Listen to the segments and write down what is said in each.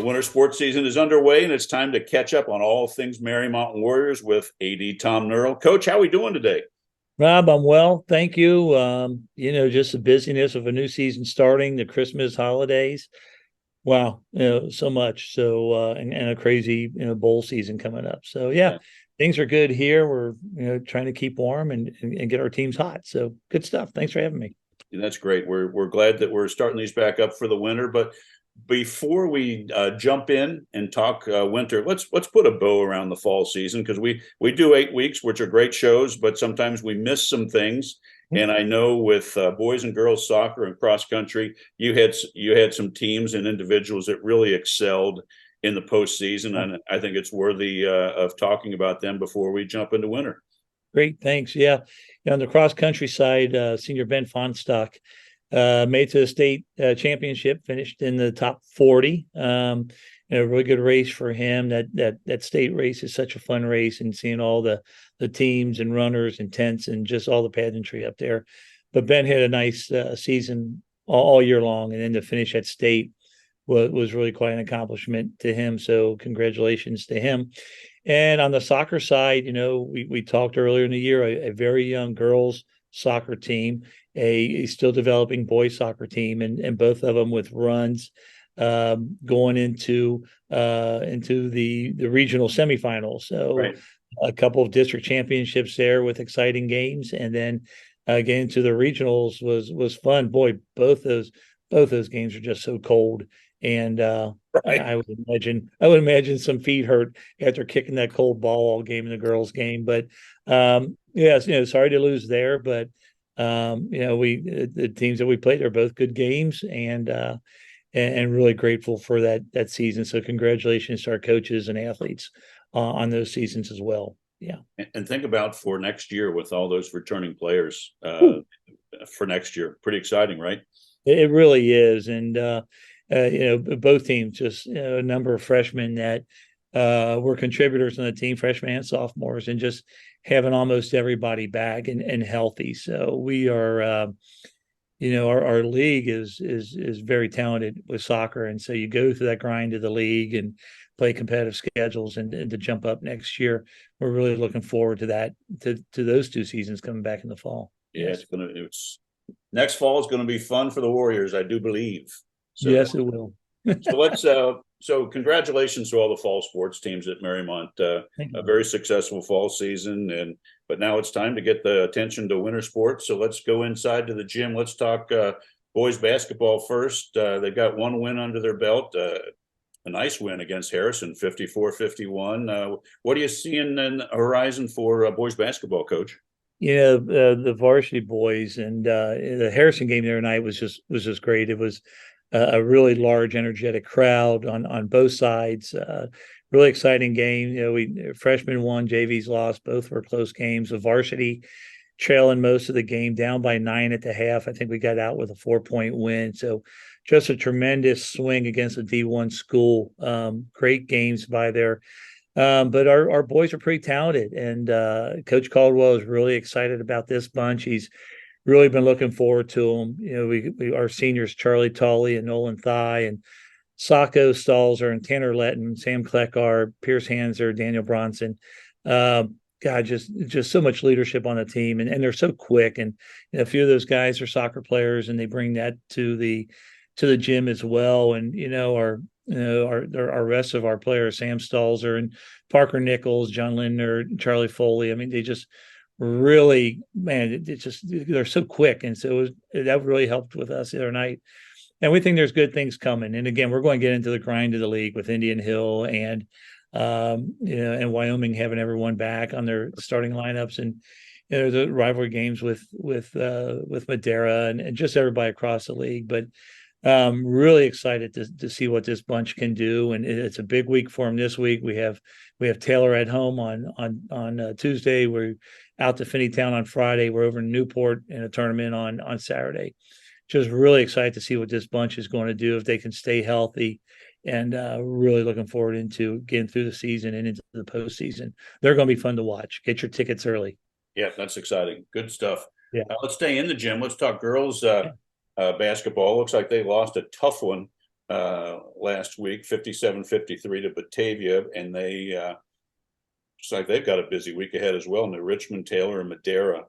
winter sports season is underway, and it's time to catch up on all things Mariemont Warriors with AD Tom Nerl. Coach, how are we doing today? Rob, I'm well, thank you. Just the busyness of a new season starting, the Christmas holidays. Wow, so much. And a crazy, bowl season coming up. So yeah, Yeah, things are good here. We're, trying to keep warm and get our teams hot. So good stuff. Thanks for having me. that's great. We're glad that we're starting these back up for the winter. But before we jump in and talk winter, let's put a bow around the fall season because we do 8 weeks, which are great shows, but sometimes we miss some things. And I know with boys and girls soccer and cross country, you had some teams and individuals that really excelled in the postseason, and I think it's worthy of talking about them before we jump into winter. Great, thanks. Yeah, on the cross country side, senior Ben Fonstock made to the state championship, finished in the top 40. A really good race for him. That state race is such a fun race, and seeing all the teams and runners and tents and just all the pageantry up there. But Ben had a nice season all year long, and then to finish at state was really quite an accomplishment to him. So congratulations to him. And on the soccer side, we talked earlier in the year, a very young girls soccer team, a still developing boys soccer team, and both of them with runs going into the regional semifinals. So Right. a couple of district championships there with exciting games, and then getting to the regionals was fun. Boy, both those games are just so cold, and Right. I would imagine some feet hurt after kicking that cold ball all game in the girls' game. But yes, sorry to lose there, but we the teams that we played are both good games, and really grateful for that season. So congratulations to our coaches and athletes on those seasons as well. Yeah. And think about for next year with all those returning players Whew. for next year. Pretty exciting, right? It really is. And both teams, just a number of freshmen that were contributors on the team, freshmen and sophomores, and just having almost everybody back and healthy. So we are our league is very talented with soccer, and so you go through that grind of the league and play competitive schedules, and to jump up next year. We're really looking forward to that, to those two seasons coming back in the fall. Yeah, Yes. it's next fall is gonna be fun for the Warriors, I do believe. So Yes, it will. so congratulations to all the fall sports teams at Mariemont. Thank A you. very successful fall season, but now it's time to get the attention to winter sports. So let's go inside to the gym. Let's talk boys basketball first. They've got one win under their belt. A nice win against Harrison, 54-51. What are you seeing in the horizon for boys basketball, Coach? The varsity boys and the Harrison game the other night was just great. It was a really large, energetic crowd on both sides. Really exciting game. We freshmen won, JVs lost. Both were close games. The varsity trailing most of the game, down by 9 at the half. I think we got out with a 4-point win. So just a tremendous swing against a D1 school. Great games by there. But our boys are pretty talented, and Coach Caldwell is really excited about this bunch. He's really been looking forward to them. We our seniors, Charlie Tolley and Nolan Thigh, and Sacco Stalzer and Tanner Letton, Sam Kleckar, Pierce Hanser, Daniel Bronson. God, just so much leadership on the team, and they're so quick. And a few of those guys are soccer players, and they bring that to the gym as well. And our rest of our players, Sam Stalzer and Parker Nichols, John Lindner, Charlie Foley. I mean, they just really, man, they're so quick, and so that really helped with us the other night. And we think there's good things coming. And again, we're going to get into the grind of the league with Indian Hill and and Wyoming having everyone back on their starting lineups, and the rivalry games with Madera and just everybody across the league. But really excited to see what this bunch can do, and it's a big week for them this week. We have Taylor at home on Tuesday. We're out to Finneytown on Friday. We're over in Newport in a tournament on Saturday. Just really excited to see what this bunch is going to do if they can stay healthy, and really looking forward into getting through the season and into the postseason. They're going to be fun to watch. Get your tickets early. Yeah, that's exciting. Good stuff. Yeah. Let's stay in the gym. Let's talk girls Yeah. basketball. Looks like they lost a tough one last week, 57-53 to Batavia, and it's like they've got a busy week ahead as well. And they're Richmond, Taylor, and Madera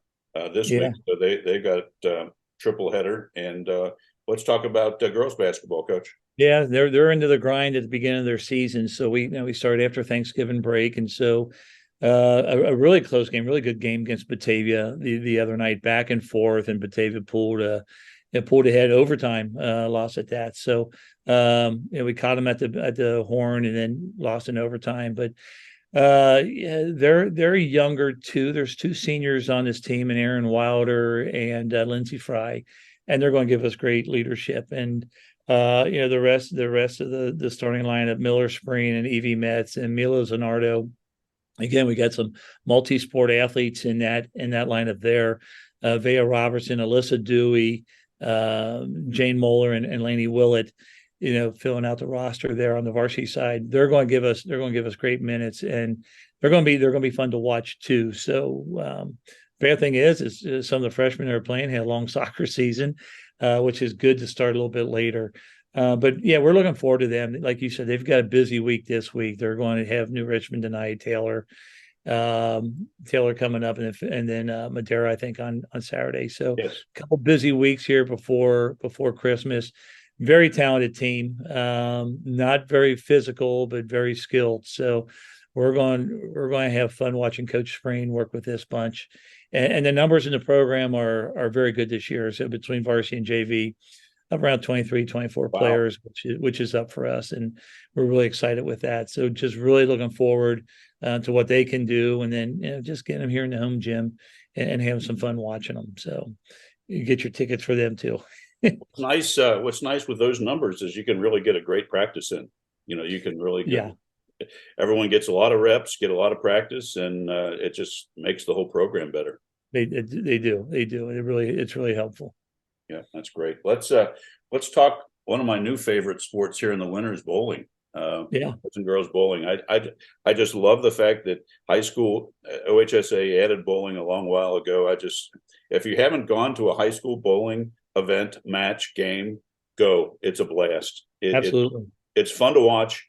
this Yeah. week, so they got triple header. And let's talk about girls basketball, Coach. Yeah, they're into the grind at the beginning of their season. So we started after Thanksgiving break, and so a really close game, really good game against Batavia the other night, back and forth, and Batavia pulled ahead overtime, lost at that. So we caught them at the horn and then lost in overtime. But yeah, they're younger too. There's two seniors on this team, and Aaron Wilder and Lindsey Fry, and they're going to give us great leadership. And the rest of the starting lineup: Miller Spreen and Evie Metz and Milo Zanardo. Again, we got some multi-sport athletes in that lineup there. Vea Robertson, Alyssa Dewey, Jane Moeller, and Lainey Willett, filling out the roster there on the varsity side. They're going to give us great minutes, and they're going to be fun to watch too. So bad thing is some of the freshmen that are playing had a long soccer season, which is good to start a little bit later. But yeah, we're looking forward to them. Like you said, they've got a busy week this week. They're going to have New Richmond tonight, Taylor coming up, and then Madera, I think, on Saturday. So Yes. a couple busy weeks here before Christmas. Very talented team, not very physical, but very skilled. So we're going to have fun watching Coach Spreen work with this bunch, and the numbers in the program are very good this year. So between varsity and JV, around 23, 24 Wow. players, which is up for us, and we're really excited with that. So just really looking forward to what they can do, and then just getting them here in the home gym and having some fun watching them. So you get your tickets for them too. What's nice with those numbers is you can really get a great practice in. You can really get, everyone gets a lot of reps, get a lot of practice, and it just makes the whole program better. They do. It's really helpful. Yeah, that's great. Let's talk one of my new favorite sports here in the winter is bowling. Boys and girls bowling. I just love the fact that high school OHSA added bowling a long while ago. If you haven't gone to a high school bowling event, match, game, go. It's a blast. Absolutely. It's fun to watch.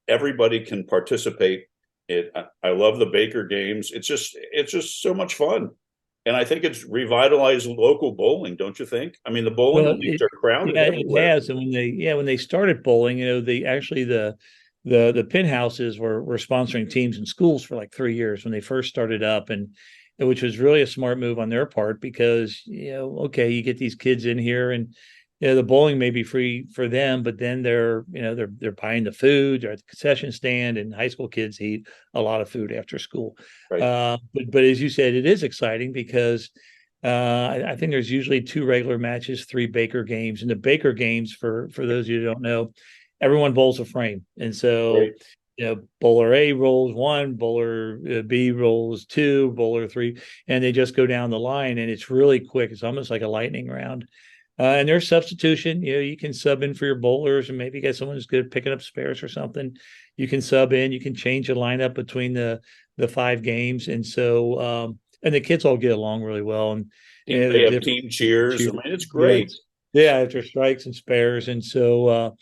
Everybody can participate. I love the Baker games. It's just so much fun. And I think it's revitalized local bowling, don't you think? I mean, the bowling leagues are crowded everywhere. It has. And when they started bowling, the pin houses were sponsoring teams in schools for like 3 years when they first started up, and which was really a smart move on their part, because okay, you get these kids in here, and the bowling may be free for them, but then they're buying the food, they're at the concession stand, and high school kids eat a lot of food after school. Right. But as you said, it is exciting because I think there's usually 2 regular matches, 3 Baker games, and the Baker games, for those of you who don't know, everyone bowls a frame, and so. Right. Bowler A rolls 1, bowler B rolls 2, bowler 3, and they just go down the line, and it's really quick. It's almost like a lightning round. And there's substitution. You can sub in for your bowlers, and maybe get someone who's good at picking up spares or something. You can sub in. You can change the lineup between the 5 games, and so and the kids all get along really well. And they have team cheers. I mean, it's great. Yeah, after strikes and spares, and so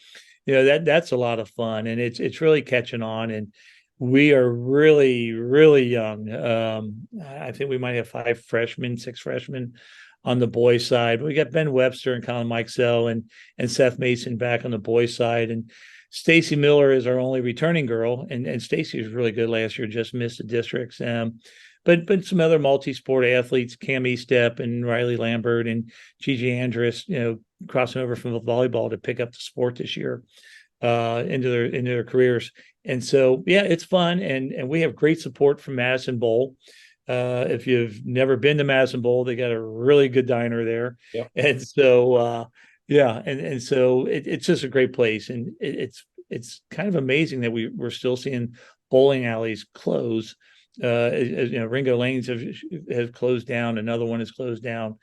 that's a lot of fun, and it's really catching on. And we are really, really young. I think we might have 6 freshmen on the boys' side. We got Ben Webster and Colin Mikesell and Seth Mason back on the boys' side, and Stacy Miller is our only returning girl, and Stacy was really good last year, just missed the districts. But some other multi-sport athletes, Cam Estep and Riley Lambert and Gigi Andrus, crossing over from the volleyball to pick up the sport this year into their careers. And so, yeah, it's fun, and we have great support from Madison Bowl. If you've never been to Madison Bowl, they got a really good diner there. Yep. And so and so it's just a great place, and it's kind of amazing that we're still seeing bowling alleys close. Ringo Lanes has closed down, another one has closed down.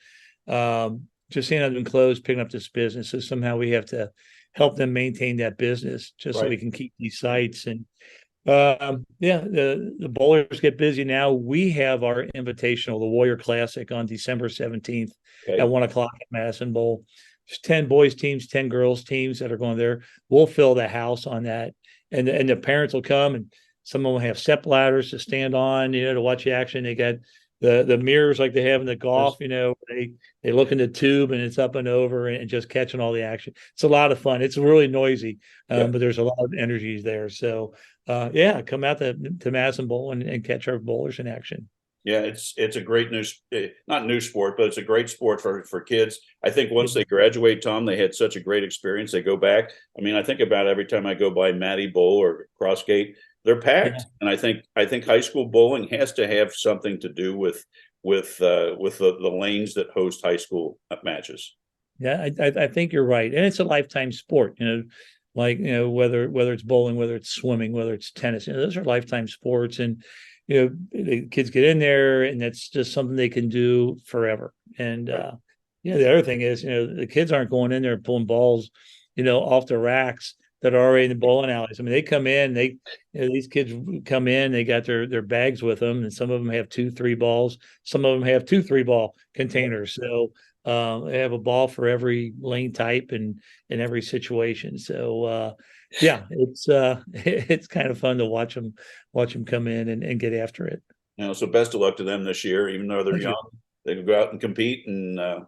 Just seeing them closed, picking up this business, so somehow we have to help them maintain that business just so we can keep these sites. And the bowlers get busy now. We have our invitational, the Warrior Classic, on December 17th at 1:00 at Madison Bowl. there's 10 boys teams, 10 girls teams that are going there. We'll fill the house on that. And the parents will come, and some of them have step ladders to stand on, to watch the action. They got the mirrors like they have in the golf, they look in the tube and it's up and over and just catching all the action. It's a lot of fun. It's really noisy, but there's a lot of energies there. So come out to Madison Bowl and catch our bowlers in action. Yeah, it's a great not new sport, but it's a great sport for kids. I think once they graduate, Tom, they had such a great experience. They go back. I mean, I think about every time I go by Matty Bowl or Crossgate, they're packed. And I think high school bowling has to have something to do with the lanes that host high school matches. Yeah, I think you're right, and it's a lifetime sport. Whether it's bowling, whether it's swimming, whether it's tennis, those are lifetime sports. And the kids get in there, and that's just something they can do forever. And the other thing is, the kids aren't going in there pulling balls, off the racks that are already in the bowling alleys. I mean, they come in, these kids come in, they got their bags with them, and some of them have 2-3 balls. Some of them have 2-3 ball containers. So they have a ball for every lane type and in every situation. So it's kind of fun to watch them come in and get after it. So best of luck to them this year, even though they're young. They can go out and compete, and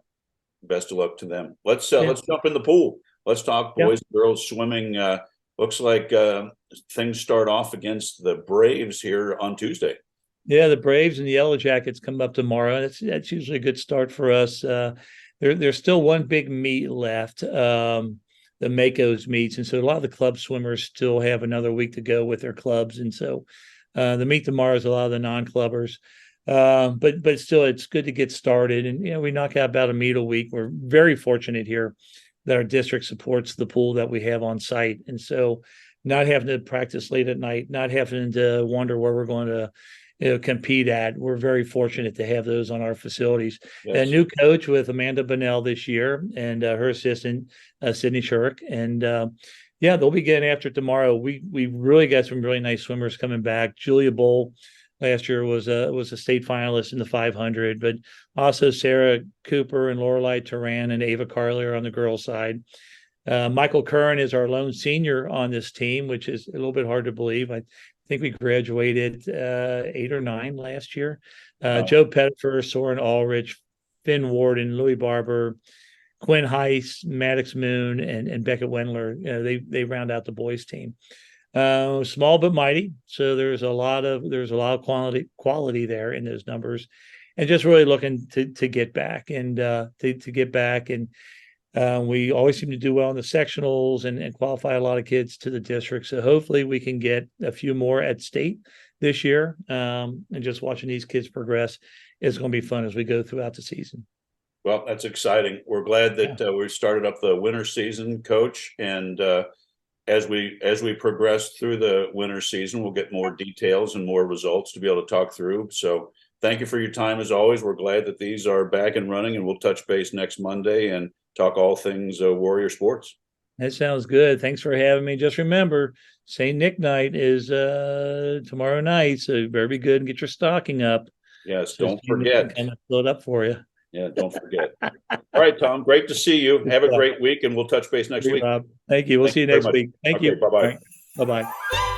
best of luck to them. Let's jump in the pool. Let's talk boys and girls swimming. Looks like things start off against the Braves here on Tuesday. Yeah, the Braves and the Yellow Jackets come up tomorrow. That's usually a good start for us. There's still one big meet left, the Makos meets, and so a lot of the club swimmers still have another week to go with their clubs, and so the meet tomorrow is a lot of the non-clubbers. But still, it's good to get started, and we knock out about a meet a week. We're very fortunate here that our district supports the pool that we have on site, and so not having to practice late at night, not having to wonder where we're going to compete at. We're very fortunate to have those on our facilities. Yes. A new coach with Amanda Bunnell this year, and her assistant Sydney Shurk, and they'll be getting after it tomorrow. We really got some really nice swimmers coming back. Julia Bull last year was a state finalist in the 500, but also Sarah Cooper and Lorelei Turan and Ava Carlier on the girls' side. Michael Curran is our lone senior on this team, which is a little bit hard to believe. I think we graduated 8 or 9 last year. Joe Pettifer, Soren Ulrich, Finn Warden, Louis Barber, Quinn Heiss, Maddox Moon, and Beckett Wendler. They round out the boys team. Small but mighty, so there's a lot of quality there in those numbers, and just really looking to get back and we always seem to do well in the sectionals and qualify a lot of kids to the district. So hopefully we can get a few more at state this year. And just watching these kids progress is going to be fun as we go throughout the season. Well, that's exciting. We're glad that we started up the winter season, Coach, and as we progress through the winter season, we'll get more details and more results to be able to talk through. So thank you for your time as always. We're glad that these are back and running, and we'll touch base next Monday and talk all things Warrior sports. That sounds good. Thanks for having me. Just remember, St. Nick night is tomorrow night, so you better be good and get your stocking up. Yes, don't forget. Kind of fill it up for you. Yeah, don't forget. All right, Tom, great to see you. Have a great week, and we'll touch base next week. Rob. Thank you. We'll see you next week. Thank you. Bye-bye. Bye-bye.